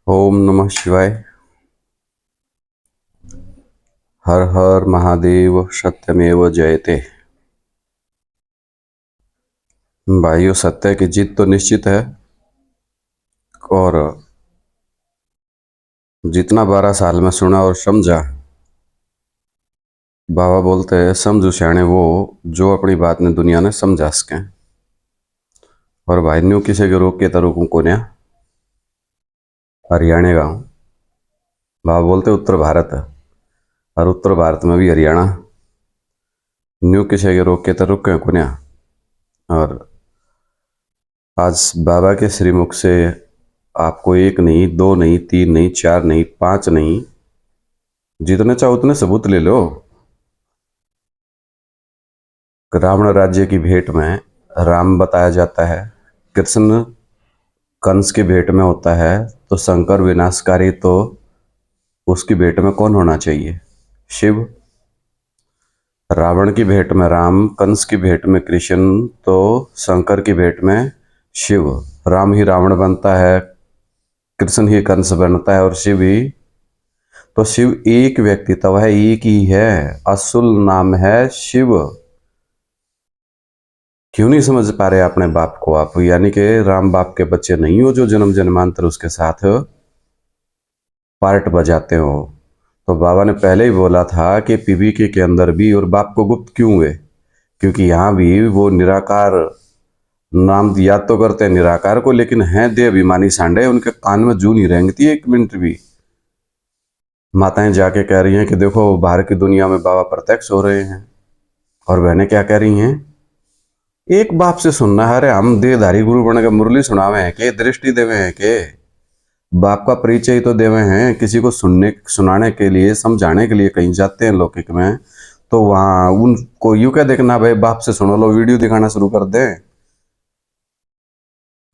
ओम नमः शिवाय। हर हर महादेव सत्यमेव जयते। भाइयों, सत्य की जीत तो निश्चित है। और जितना 12 साल में सुना और समझा, बाबा बोलते हैं समझू सियाणे वो जो अपनी बात ने दुनिया ने समझा सके। और भाई न्यू किसी के रोक के तरुक को न्या हरियाणा गाँव। बाबा बोलते उत्तर भारत है, और उत्तर भारत में भी हरियाणा। न्यू किसी के रोक के तरुक के को न्या। और आज बाबा के श्रीमुख से आपको एक नहीं, दो नहीं, तीन नहीं, चार नहीं, पांच नहीं, जितने चाहो उतने सबूत ले लो। रावण राज्य की भेंट में राम बताया जाता है, कृष्ण कंस की भेंट में होता है, तो शंकर विनाशकारी तो उसकी भेंट में कौन होना चाहिए? शिव। रावण की भेंट में राम, कंस की भेंट में कृष्ण, तो शंकर की भेंट में शिव। राम ही रावण बनता है, कृष्ण ही कंस बनता है, और शिव ही। तो शिव एक व्यक्तित्व है, एक ही है, असुल नाम है शिव। क्यों नहीं समझ पा रहे अपने बाप को आप? यानी कि राम बाप के बच्चे नहीं हो जो जन्म जन्मांतर उसके साथ पार्ट बजाते हो। तो बाबा ने पहले ही बोला था कि पीबीके के अंदर भी और बाप को गुप्त क्यों हुए? क्योंकि यहाँ भी वो निराकार नाम याद तो करते हैं निराकार को, लेकिन हैं देह अभिमानी सांडे, उनके कान में जू नहीं रेंगती एक मिनट भी। माताएं जाके कह रही हैं कि देखो बाहर की दुनिया में बाबा प्रत्यक्ष हो रहे हैं, और बहनें क्या कह रही हैं? एक बाप से सुनना है, अरे हम देहधारी गुरु बन के मुरली सुनावे हैं के, दृष्टि देवे हैं के? बाप का परिचय ही तो देवे हैं। किसी को सुनाने के लिए, समझाने के लिए कहीं जाते हैं लौकिक में, तो वहां उनको यूं क्या देखना भाई बाप से सुनो, लो वीडियो दिखाना शुरू कर दें।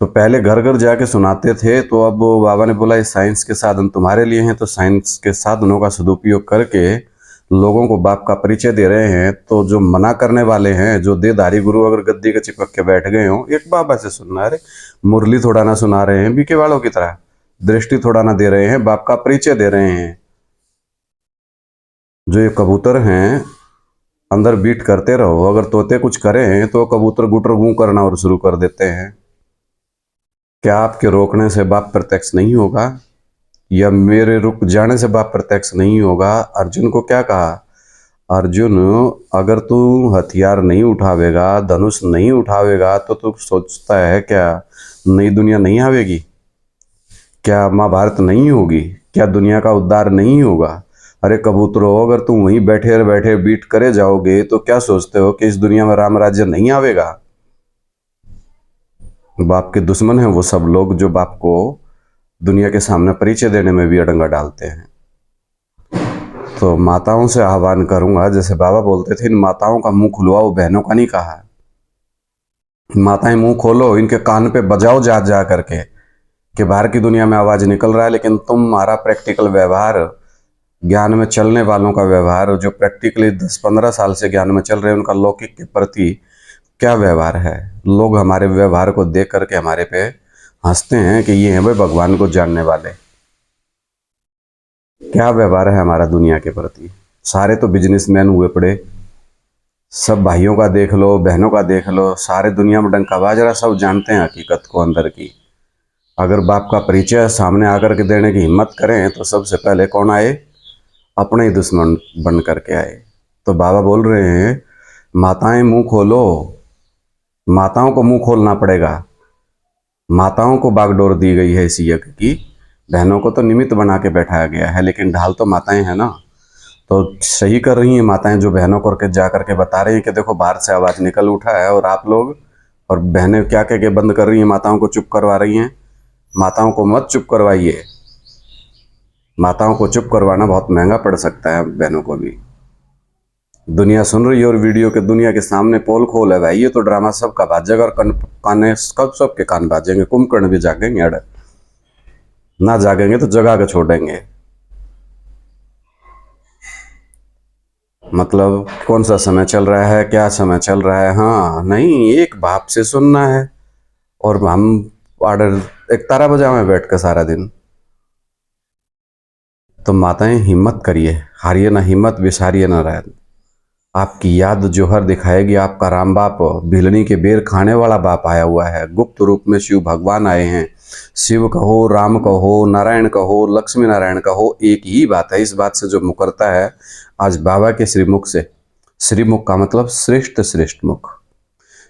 तो पहले घर घर जाके सुनाते थे, तो अब बाबा ने बोला ये साइंस के साधन तुम्हारे लिए हैं, तो साइंस के साधनों का सदुपयोग करके लोगों को बाप का परिचय दे रहे हैं। तो जो मना करने वाले हैं, जो देहधारी गुरु अगर गद्दी के चिपक के बैठ गए हो, एक बाबा से सुनना, अरे मुरली थोड़ा ना सुना रहे हैं बीके वालों की तरह, दृष्टि थोड़ा ना दे रहे हैं, बाप का परिचय दे रहे हैं। जो ये कबूतर हैं, अंदर बीट करते रहो, अगर तोते कुछ करें तो कबूतर गुटर गूं करना और शुरू कर देते हैं। क्या आपके रोकने से बाप प्रत्यक्ष नहीं होगा, या मेरे रुक जाने से बाप प्रत्यक्ष नहीं होगा? अर्जुन को क्या कहा? अर्जुन, अगर तू हथियार नहीं उठावेगा, धनुष नहीं उठावेगा, तो तू सोचता है क्या नई दुनिया नहीं आवेगी? क्या महाभारत नहीं होगी? क्या दुनिया का उद्धार नहीं होगा? अरे कबूतरों, अगर तुम वहीं बैठे बैठे बीट करे जाओगे तो क्या सोचते हो कि इस दुनिया में राम राज्य नहीं आवेगा? बाप के दुश्मन हैं वो सब लोग जो बाप को दुनिया के सामने परिचय देने में भी अड़ंगा डालते हैं। तो माताओं से आह्वान करूंगा, जैसे बाबा बोलते थे इन माताओं का मुंह खुलवाओ, बहनों का नहीं कहा। माताएं मुंह खोलो, इनके कान पे बजाओ जा जा करके कि बाहर की दुनिया में आवाज निकल रहा है, लेकिन तुम्हारा प्रैक्टिकल व्यवहार, ज्ञान में चलने वालों का व्यवहार, जो प्रैक्टिकली 10-15 साल से ज्ञान में चल रहे हैं, उनका लौकिक के प्रति क्या व्यवहार है? लोग हमारे व्यवहार को देख करके हमारे पे हंसते हैं कि ये हैं भाई भगवान को जानने वाले। क्या व्यवहार है हमारा दुनिया के प्रति? सारे तो बिजनेसमैन हुए पड़े। सब भाइयों का देख लो, बहनों का देख लो, सारे दुनिया में डंका बाजरा, सब जानते हैं हकीकत को अंदर की। अगर बाप का परिचय सामने आकर के देने की हिम्मत करें तो सबसे पहले कौन आए? अपने ही दुश्मन बन करके आए। तो बाबा बोल रहे हैं माताएं मुंह खोलो, माताओं को मुंह खोलना पड़ेगा। माताओं को बागडोर दी गई है इस यज्ञ की, बहनों को तो निमित्त बना के बैठाया गया है, लेकिन ढाल तो माताएं हैं ना। तो सही कर रही हैं माताएं, जो बहनों को जा करके बता रही हैं कि देखो बाहर से आवाज निकल उठा है, और आप लोग और बहनें क्या कह के बंद कर रही हैं, माताओं को चुप करवा रही हैं। माताओं को मत चुप करवाइए। माताओं को चुप करवाना बहुत महंगा पड़ सकता है बहनों को भी। दुनिया सुन रही है, और वीडियो के दुनिया के सामने पोल खोल है भाई, ये तो ड्रामा सबका बाजेगा, और काने सबके कान बाजेंगे, कुंभकर्ण भी जागेंगे, अड़ ना जागेंगे तो जगा के छोड़ेंगे। मतलब कौन सा समय चल रहा है, क्या समय चल रहा है? हाँ नहीं, एक बाप से सुनना है, और हम ऑर्डर एक तारा बजा में बैठ कर सारा दिन। तो माताएं हिम्मत करिए, हारिए ना हिम्मत, विसारिए ना रहत। आपकी याद जोहर दिखाएगी आपका राम बाप, भिलनी के बेर खाने वाला बाप आया हुआ है। गुप्त रूप में शिव भगवान आए हैं। शिव कहो, राम कहो, नारायण कहो, लक्ष्मी नारायण कहो, एक ही बात है। इस बात से जो मुकरता है आज बाबा के श्रीमुख से, श्रीमुख का मतलब श्रेष्ठ श्रेष्ठ मुख,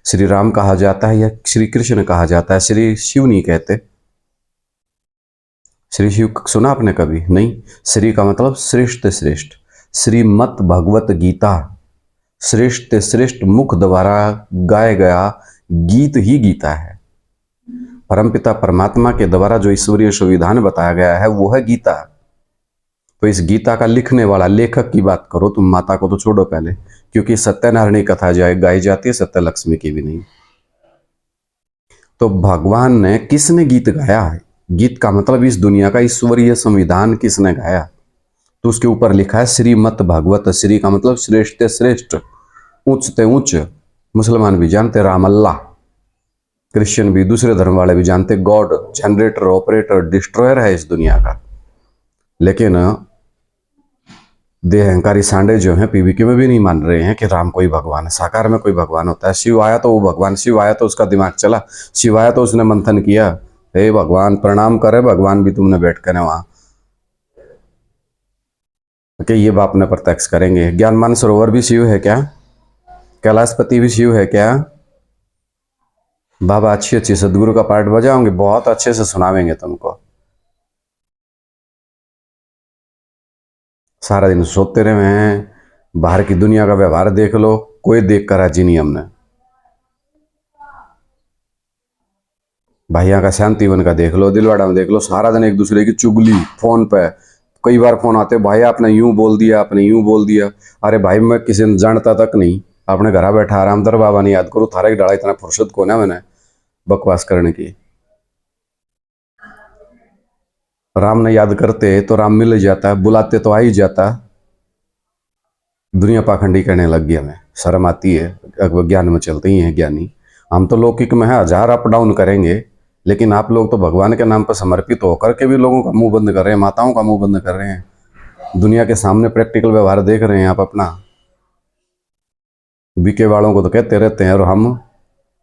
श्री राम कहा जाता है या श्री कृष्ण कहा जाता है, श्री शिव नहीं कहते। श्री शिव सुना आपने कभी? नहीं। श्री का मतलब श्रेष्ठ श्रेष्ठ, श्रीमद् भगवत गीता श्रेष्ठ श्रेष्ठ मुख द्वारा गाया गया गीत ही गीता है। परमपिता परमात्मा के द्वारा जो ईश्वरीय संविधान बताया गया है वो है गीता। तो इस गीता का लिखने वाला लेखक की बात करो तुम, माता को तो छोड़ो पहले, क्योंकि सत्यनारायण कथा गाई जाती है, सत्य लक्ष्मी की भी नहीं। तो भगवान ने, किसने गीत गाया है? गीत का मतलब इस दुनिया का ईश्वरीय संविधान किसने गाया? तो उसके ऊपर लिखा है श्रीमद् भागवत। श्री का मतलब श्रेष्ठ श्रेष्ठ, उच्चते उच्च। मुसलमान भी जानते राम अल्लाह, क्रिश्चियन भी, दूसरे धर्म वाले भी जानते गॉड, जनरेटर, ऑपरेटर, डिस्ट्रॉयर है इस दुनिया का। लेकिन देह अहंकारी सांडे जो हैं पीवीके में भी नहीं मान रहे हैं कि राम कोई भगवान है, साकार में कोई भगवान होता है। शिव आया तो वो भगवान, शिव आया तो उसका दिमाग चला, शिव आया तो उसने मंथन किया, हे भगवान प्रणाम करे भगवान भी तुमने बैठ कर वहां कि ये बाप ने प्रत्यक्ष करेंगे। ज्ञान मानसरोवर भी शिव है क्या? कैलाशपति भी शिव है क्या? बाबा अच्छी अच्छी सदगुरु का पाठ बजाओगे, बहुत अच्छे से सुनावेंगे तुमको। सारा दिन सोते रहे हैं, बाहर की दुनिया का व्यवहार देख लो, कोई देख कर राजी नहीं हमने। भाइयों का शांतिवन का देख लो, दिलवाड़ा में देख लो, सारा दिन एक दूसरे की चुगली फोन पे। कई बार फोन आते, भाई आपने यूं बोल दिया, आपने यूं बोल दिया। अरे भाई मैं किसी ने जानता तक नहीं, आपने घर बैठा आराम दर बाबा नहीं याद करो, थारा की डाला इतना फुर्सत को ना मैंने बकवास करने की। राम ने याद करते तो राम मिल जाता, बुलाते तो आ ही जाता। दुनिया पाखंडी कहने लग गई, हमें शर्म आती है। ज्ञान में चलते ही हैं ज्ञानी, हम तो लौकिक में है, हजार अप डाउन करेंगे, लेकिन आप लोग तो भगवान के नाम पर समर्पित होकर के भी लोगों का मुंह बंद कर रहे हैं, माताओं का मुंह बंद कर रहे हैं। दुनिया के सामने प्रैक्टिकल व्यवहार देख रहे हैं आप अपना। बीके वालों को तो कहते रहते हैं, और हम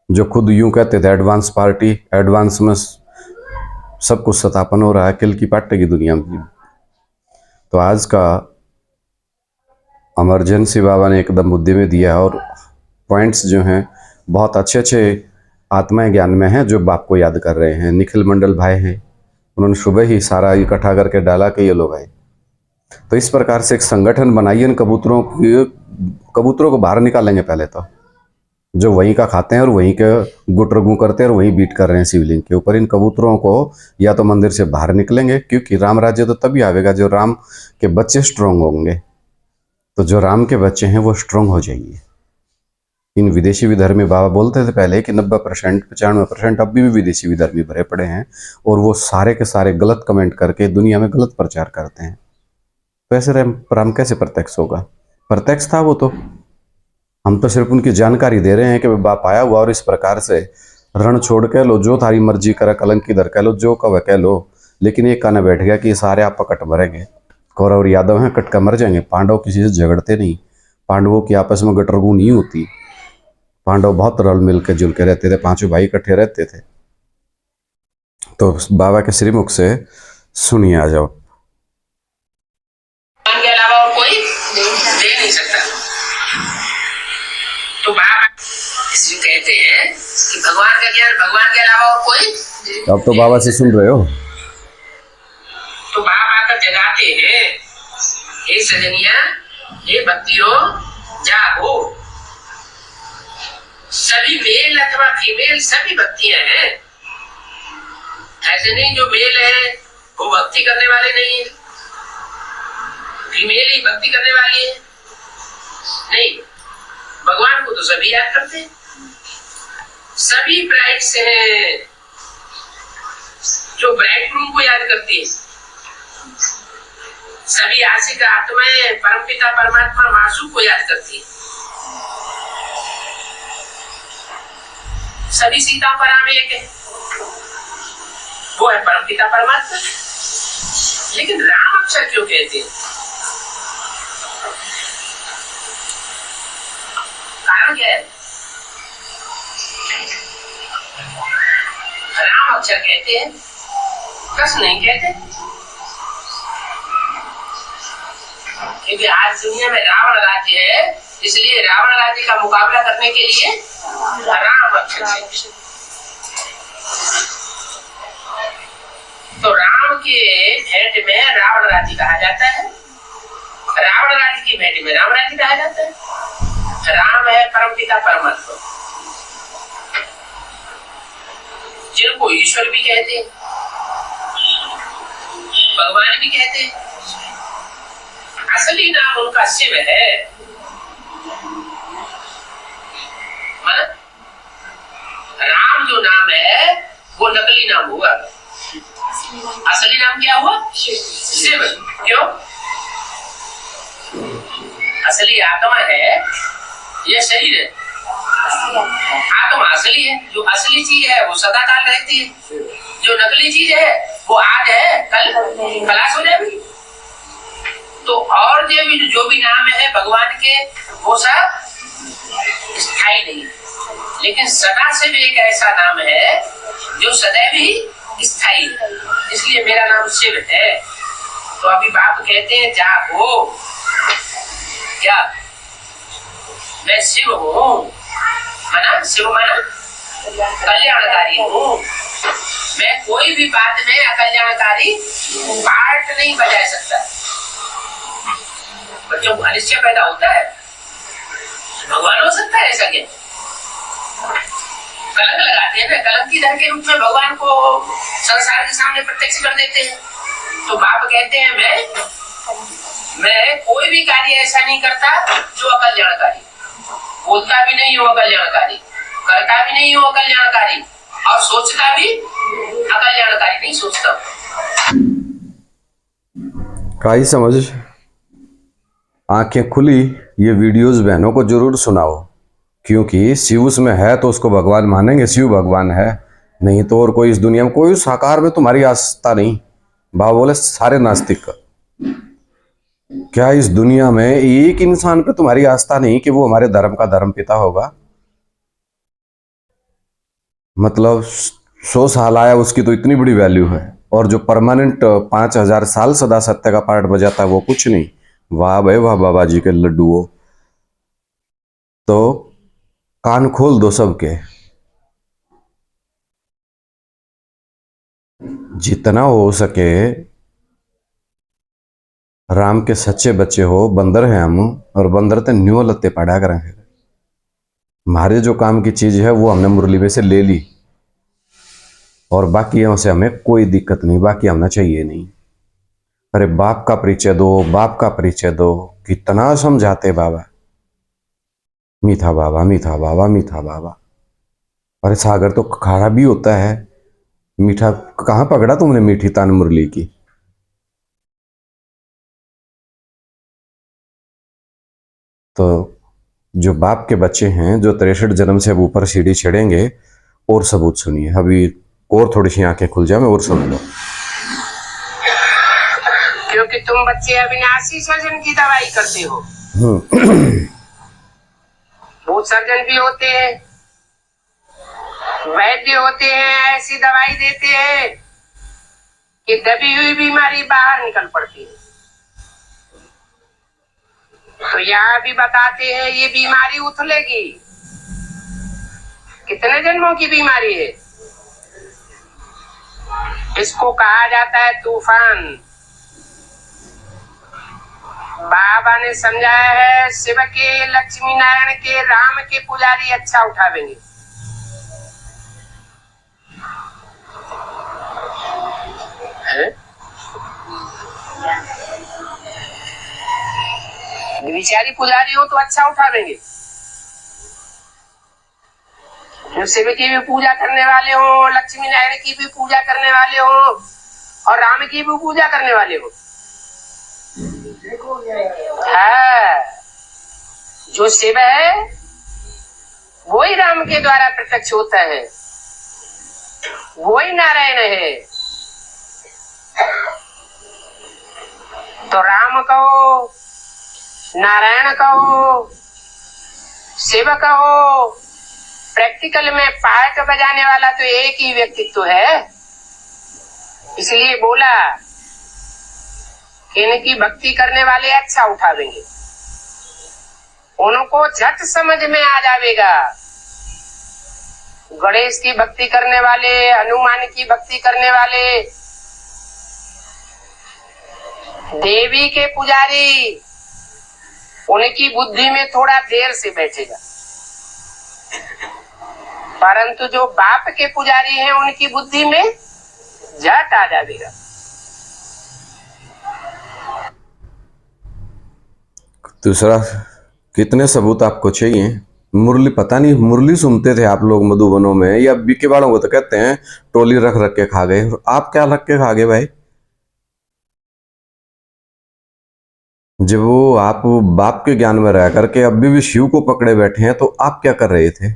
जो खुद यूं कहते थे एडवांस पार्टी, एडवांस में सब कुछ सतापन हो रहा है, किल की पाटे की दुनिया में। तो आज का इमरजेंसी बाबा ने एकदम बुद्धि में दिया, और पॉइंट्स जो हैं बहुत अच्छे अच्छे आत्माएं ज्ञान में हैं जो बाप को याद कर रहे हैं। निखिल मंडल भाई हैं, उन्होंने सुबह ही सारा इकट्ठा करके डाला कि ये लोग आए। तो इस प्रकार से एक संगठन बनाइए। इन कबूतरों को बाहर निकालेंगे पहले तो, जो वहीं का खाते हैं और वहीं के गुटरगू करते हैं और वहीं बीट कर रहे हैं शिवलिंग के ऊपर। इन कबूतरों को या तो मंदिर से बाहर निकलेंगे, क्योंकि राम राज्य तो तभी आवेगा जो राम के बच्चे स्ट्रांग होंगे। तो जो राम के बच्चे हैं वो स्ट्रांग हो जाइए। इन विदेशी विधर्मी बाबा बोलते थे पहले कि 90% 95% अब भी विदेशी विधर्मी भरे पड़े हैं, और वो सारे के सारे गलत कमेंट करके दुनिया में गलत प्रचार करते हैं। तो ऐसे राम कैसे प्रत्यक्ष होगा? प्रत्यक्ष था वो तो, हम तो सिर्फ उनकी जानकारी दे रहे हैं कि बाप आया हुआ, और इस प्रकार से रण छोड़ कह लो, जो थारी मर्जी करे, कलंक इधर कह लो, जो कह कह लो, लेकिन एक काने बैठ गया कि सारे आप कट भरेंगे। कौरव और यादव हैं, कट कर मर जाएंगे। पांडव किसी से झगड़ते नहीं, पांडवों की आपस में गटरगू नहीं होती। पांडव बहुत रल मिल के जुल के रहते थे, पांचों भाई इकट्ठे रहते थे। तो बाबा के श्रीमुख से सुनिए, आ जाओ। के अलावा और कोई दे नहीं सकता। तो बाबा इसलिए कहते हैं कि भगवान का ज्ञान भगवान के अलावा और कोई। अब तो बाबा से सुन रहे हो। तो बाबा आकर जगाते हैं, हे सजनिया, हे भक्तियों, जागो। सभी मेल अथवा फीमेल सभी भक्तियां हैं। ऐसे नहीं जो मेल है वो भक्ति करने वाले नहीं है, फीमेल ही भक्ति करने वाली है। नहीं, भगवान को तो सभी याद करते हैं, सभी ब्राइट से हैं जो ब्राइट रूम को याद करती है। सभी आशिक आत्माएं परमपिता परमात्मा मासूम को याद करती है। सभी सीता पर आम एक है, वो है परमपिता परमात्मा। लेकिन राम अक्षर क्यों कहते हैं? कारण क्या है? राम अक्षर कहते हैं, कृष्ण नहीं कहते, क्योंकि आज दुनिया में रावण राज्य है, इसलिए रावण राज्य का मुकाबला करने के लिए राम अक्षर है। तो राम के भेंट में रावण राज्य कहा जाता है, रावण राज्य की भेंट में राम राज्य कहा जाता है। राम है परम पिता परमात्मा, जिनको ईश्वर भी कहते हैं, भगवान भी कहते हैं। असली नाम उनका शिव है। राम जो नाम है वो नकली नाम हुआ, असली नाम क्या हुआ? शिव। क्यों? असली आत्मा है, यह शरीर है। आत्मा असली है, जो असली चीज है वो सदा काल रहती है, जो नकली चीज है वो आज है कल खलास हो जाएगी। तो और जो भी नाम है भगवान के वो सब स्थायी नहीं, लेकिन सदा से भी एक ऐसा नाम है जो सदैव ही स्थायी है, इसलिए मेरा नाम शिव है। तो अभी बाप कहते हैं जागो, क्या मैं शिव हूँ, माना शिव माना कल्याणकारी हूँ। मैं कोई भी बात में अकल्याणकारी पार्ट नहीं बजा सकता। बच्चों को अनिश्चय पैदा होता है, भगवान हो सकता है ऐसा क्या? कलंक लगाते हैं ना, कलंकीधर के रूप में भगवान को संसार के सामने प्रत्यक्ष कर देते हैं। तो बाप कहते हैं मैं कोई भी कार्य ऐसा नहीं करता जो अकल्याणकारी, बोलता भी नहीं हूँ अकल्याणकारी, करता भी नहीं हूँ अकल्याणकारी, और सोचता भी अकल्याणकारी नहीं सोचता। काई समझ, आंखें खुली। ये वीडियोस बहनों को जरूर सुनाओ, क्योंकि शिव उसमें है तो उसको भगवान मानेंगे, शिव भगवान है, नहीं तो और कोई इस दुनिया में कोई साकार में तुम्हारी आस्था नहीं। बाबा बोले सारे नास्तिक, क्या इस दुनिया में एक इंसान पे तुम्हारी आस्था नहीं कि वो हमारे धर्म का धर्म पिता होगा? मतलब 100 साल आया उसकी तो इतनी बड़ी वैल्यू है, और जो परमानेंट 5000 साल सदा सत्य का पाठ बजाता है वो कुछ नहीं। वाह भाई वाह बाबा जी के लड्डुओं। तो कान खोल दो सबके, जितना हो सके राम के सच्चे बच्चे हो। बंदर हैं हम, और बंदर ते न्यू लत्ते पड़ा करेंगे। हमारे जो काम की चीज है वो हमने मुरली में से ले ली, और बाकियों से हमें कोई दिक्कत नहीं, बाकी हमने चाहिए नहीं। अरे बाप का परिचय दो, बाप का परिचय दो, कितना समझाते बाबा, मीठा बाबा मीठा बाबा मीठा बाबा। अरे सागर तो खारा भी होता है, मीठा कहाँ पकड़ा तुमने मीठी तान मुरली की? तो जो बाप के बच्चे हैं, जो 63 जन्म से अब ऊपर सीढ़ी चढ़ेंगे, और सबूत सुनिए अभी, और थोड़ी सी आंखें खुल जाए, और सुन लो। क्योंकि तुम बच्चे अविनाशी सर्जन की दवाई करते हो। भूत सर्जन भी होते हैं, वैद्य होते हैं, ऐसी दवाई देते हैं कि दबी हुई बीमारी बाहर निकल पड़ती है। तो यहाँ भी बताते हैं ये बीमारी उथलेगी। कितने जन्मों की बीमारी है? इसको कहा जाता है तूफान। बाबा ने समझाया है शिव के, लक्ष्मी नारायण के, राम के पुजारी अच्छा उठावेंगे। गिरिचारी पुजारी हो तो अच्छा उठावेंगे। जो शिव की भी पूजा करने वाले हो, लक्ष्मी नारायण की भी पूजा करने वाले हो, और राम की भी पूजा करने वाले हो, हाँ, जो शिव है वही राम के द्वारा प्रत्यक्ष होता है, वही नारायण है। नारायण कहो, शिव कहो, प्रैक्टिकल में पार्ट बजाने वाला तो एक ही व्यक्तित्व है। इसलिए बोला कि इनकी भक्ति करने वाले अच्छा उठावेंगे, उनको झट समझ में आ जाएगा। गणेश की भक्ति करने वाले, हनुमान की भक्ति करने वाले, देवी के पुजारी, उनकी बुद्धि में थोड़ा देर से बैठेगा, परंतु जो बाप के पुजारी हैं उनकी बुद्धि में झट आ जाएगा। दूसरा, कितने सबूत आपको चाहिए? मुरली, पता नहीं मुरली सुनते थे आप लोग मधुबनों में, या बीके वालों को तो कहते हैं टोली रख रख के खा गए। आप क्या रख के खा गए भाई? जब वो आप बाप के ज्ञान में रह करके अभी भी शिव को पकड़े बैठे हैं, तो आप क्या कर रहे थे?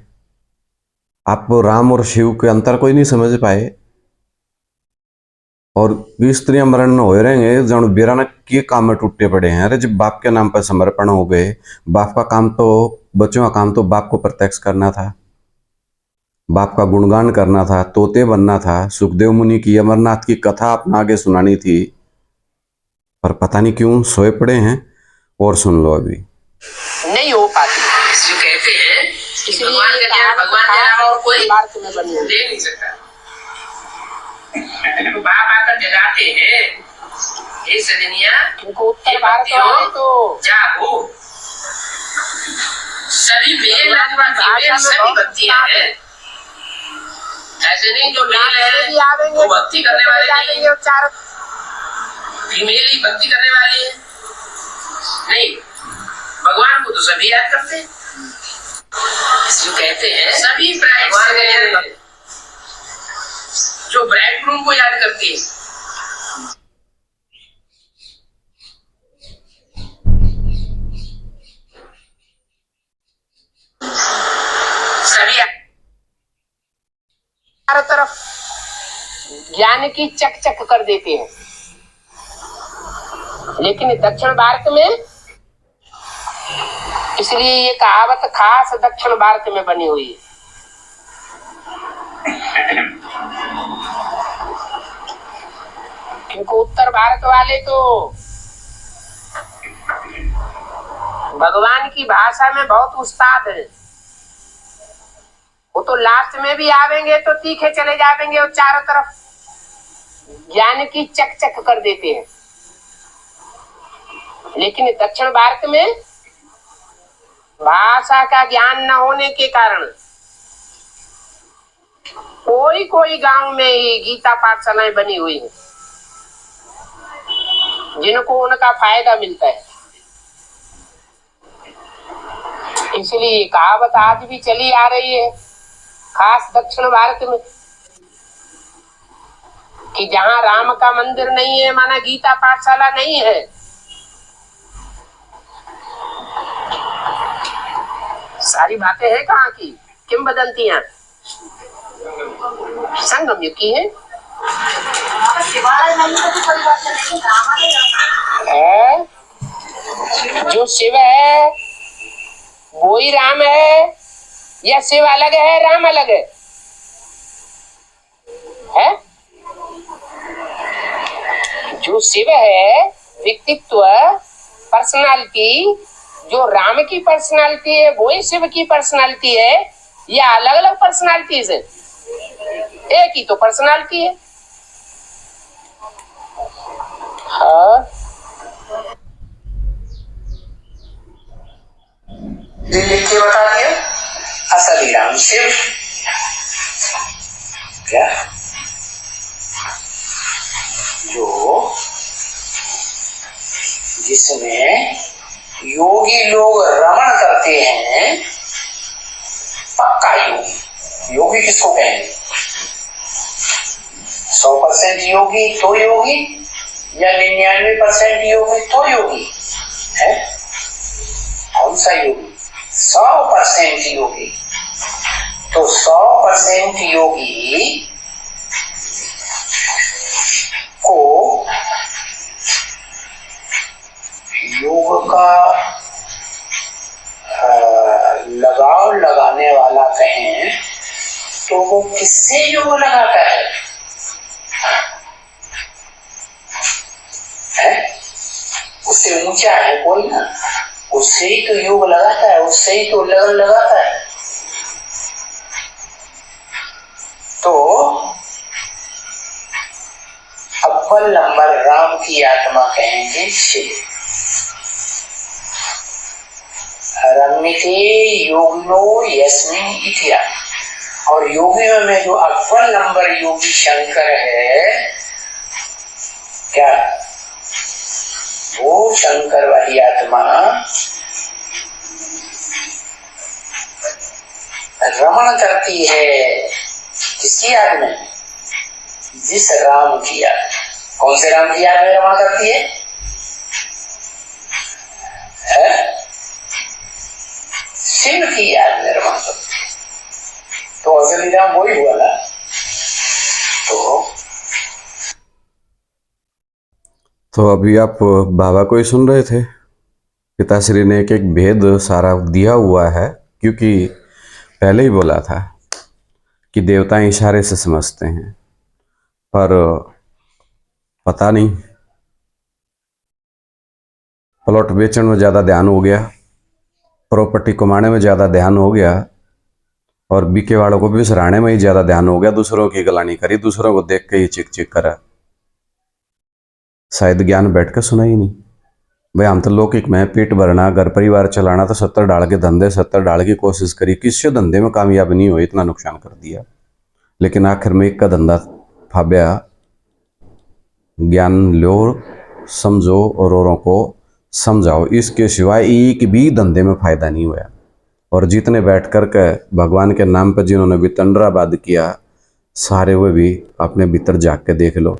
आप राम और शिव के अंतर कोई नहीं समझ पाए, और स्त्रियां मरण न हो रहेंगे जन बीराना के काम में टूटे पड़े हैं। अरे जब बाप के नाम पर समर्पण हो गए, बाप का काम तो, बच्चों का काम तो बाप को प्रत्यक्ष करना था, बाप का गुणगान करना था, तोते बनना था, सुखदेव मुनि की अमरनाथ की कथा अपना आगे सुनानी थी, पर पता नहीं क्यों सोए पड़े हैं। और सुन लो, अभी नहीं हो पाती। जो कहते हैं कि भगवान का ज्ञान भगवान के अलावा और कोई दे नहीं सकता। बाप आकर जगाते हैं, हे सजनिया, उत्तर भारत वाले तो जागो। सभी मेल अथवा फीमेल सभी भक्तियां हैं। ऐसे नहीं जो मेल है वो भक्ति करने वाले नहीं, फीमेल ही भक्ति करने वाली है नहीं। भगवान को तो सभी याद करते हैं। जो कहते हैं सभी ब्राइड, जो ब्राइडग्रूम को याद करती है, सभी चारों तरफ ज्ञान की चक चक कर देते हैं। लेकिन दक्षिण भारत में, इसलिए ये कहावत खास दक्षिण भारत में बनी हुई है। क्योंकि उत्तर भारत वाले तो भगवान की भाषा में बहुत उस्ताद है। वो तो लास्ट में भी आवेंगे तो तीखे चले जाएंगे और चारों तरफ ज्ञान की चक चक कर देते हैं। लेकिन दक्षिण भारत में भाषा का ज्ञान न होने के कारण कोई कोई गांव में ही गीता पाठशालाएं बनी हुई है, जिनको उनका फायदा मिलता है। इसलिए कहावत आज भी चली आ रही है, खास दक्षिण भारत में, कि जहां राम का मंदिर नहीं है, माना गीता पाठशाला नहीं है, सारी बातें हैं कहाँ की, किंवदंतियां संगम युग की है। जो शिव है वो ही राम है, या शिव अलग है राम अलग है? जो शिव है व्यक्तित्व, पर्सनालिटी, जो राम की पर्सनालिटी है वो ही शिव की पर्सनालिटी है, या अलग अलग पर्सनालिटीज है? एक ही तो पर्सनालिटी है। हाँ, लिख के बता दिया असली राम शिव। क्या जो जिसमें योगी लोग रमण करते हैं, पक्का योगी। योगी किसको कहेंगे? 100% योगी तो योगी, या 99% योगी तो योगी है? कौन सा योगी? 100% योगी। तो 100% योगी को योग का किससे योग लगाता है? उससे ऊंचा है कोई ना, उससे ही तो योग लगाता है, उससे ही तो लगन लगाता है। तो अव्वल नंबर राम की आत्मा कहेंगे शिव। रम्यते योगिनो यस्मिन इतिया। और योगियों में जो अव्वल नंबर योगी शंकर है, क्या वो शंकर वाली आत्मा रमण करती है किसकी याद में? जिस राम की याद। कौन से राम की याद में रमण करती है? शिव की याद में रमण करती है। तो असली राम वही हुआ ना। तो अभी आप बाबा को ही सुन रहे थे। पिताश्री ने एक एक भेद सारा दिया हुआ है, क्योंकि पहले ही बोला था कि देवता इशारे से समझते हैं, पर पता नहीं, प्लॉट बेचने में ज़्यादा ध्यान हो गया, प्रॉपर्टी कमाने में ज़्यादा ध्यान हो गया, और बीके वालों को भी सराहने में ही ज़्यादा ध्यान हो गया। दूसरों की गलानी करी, दूसरों को देख के ही चिक चिक करा। शायद ज्ञान बैठ कर सुना ही नहीं। भाई हम तो लौकिक में पेट भरना, घर परिवार चलाना, तो 70 डाल के धंधे, 70 डाल की कोशिश करी, किसी धंधे में कामयाब नहीं हुए, इतना नुकसान कर दिया। लेकिन आखिर में एक का धंधा फाब्या, ज्ञान लो, समझो और औरों को समझाओ, इसके सिवाय एक भी धंधे में फायदा नहीं हुआ। और जितने बैठ कर के भगवान के नाम पर जिन्होंने भी तंडराबाद किया, सारे वे भी अपने भीतर जाग के देख लो।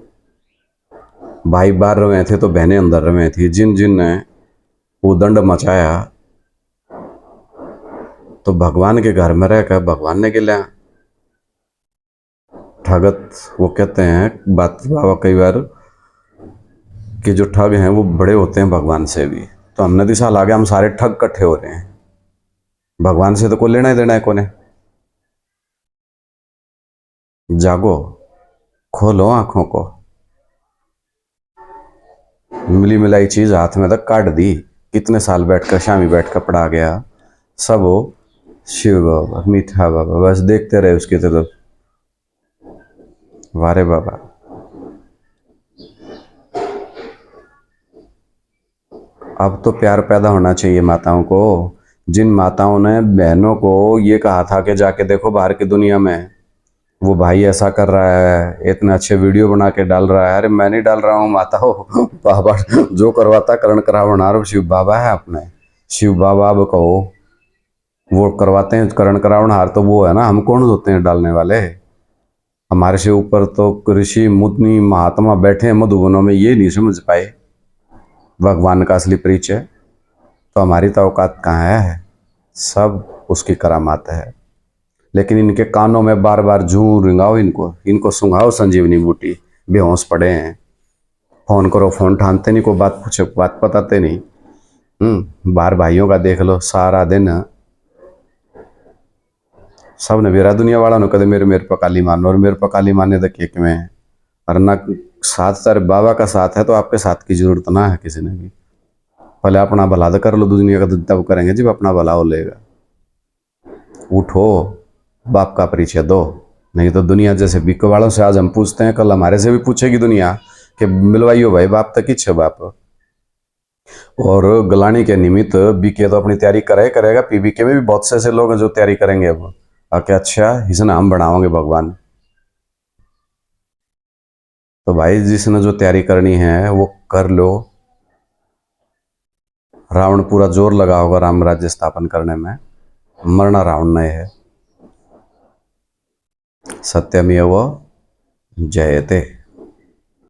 भाई बाहर रहे थे तो बहनें अंदर रहे थी। जिन जिन ने उदंड मचाया, तो भगवान के घर में रहकर भगवान ने गिला ठगत। वो कहते हैं बात बाबा कई बार कि जो ठग हैं वो बड़े होते हैं भगवान से भी। तो हमने दिशा ला गया, हम सारे ठग इकट्ठे हो रहे हैं, भगवान से तो कोई लेना ही देना है कोने। जागो, खोलो आंखों को। मिली मिलाई चीज हाथ में तक काट दी। कितने साल बैठकर शामी बैठकर पढ़ा गया, सब हो शिव बाबा, मीठा बाबा, बस देखते रहे उसकी तरफ। वारे बाबा, अब तो प्यार पैदा होना चाहिए माताओं को। जिन माताओं ने बहनों को ये कहा था कि जाके देखो बाहर की दुनिया में वो भाई ऐसा कर रहा है, इतने अच्छे वीडियो बना के डाल रहा है, अरे मैं नहीं डाल रहा हूँ माताओं, बाबा जो करवाता करण करावनार शिव बाबा है अपने। शिव बाबा अब कहो, वो करवाते हैं करण करावनहार, तो वो है ना, हम कौन होते हैं डालने वाले? हमारे से ऊपर तो ऋषि मुनि महात्मा बैठे हैं मधुबनों में, ये नहीं समझ पाए भगवान का असली परिचय। तो हमारी तो औकात कहाँ है? सब उसकी करामात है। लेकिन इनके कानों में बार बार जूं रिंगाओ, इनको सुंघाओ संजीवनी बूटी, बेहोश पड़े हैं। फोन करो, फोन ठानते नहीं, कोई बात पूछो, बात बताते नहीं। बाहर भाइयों का देख लो, सारा दिन सब ने मेरा दुनिया वाला ने कदे मेरे मेरे पकाली मानो, और मेरे पकाली माने तो केक में और ना साथ। सर बाबा का साथ है तो आपके साथ की जरूरत ना है किसी ने भी। पहले अपना भला तो कर लो, दुनिया का तो तब करेंगे जब अपना भला हो लेगा। उठो, बाप का परिचय दो, नहीं तो दुनिया जैसे बिक वालों से आज हम पूछते हैं, कल हमारे से भी पूछेगी दुनिया कि मिलवाइयो भाई बाप तक किच्छे बाप। और गलानी के निमित्त बीके तो अपनी तैयारी करेगा। पीबीके में भी बहुत से ऐसे लोग हैं जो तैयारी करेंगे अब आके, अच्छा इसने हम बनाओगे भगवान। तो भाई जिसने जो तैयारी करनी है वो कर लो। रावण पूरा जोर लगा होगा राम राज्य स्थापन करने में, मरना रावण नहीं है। सत्यमेव जयते।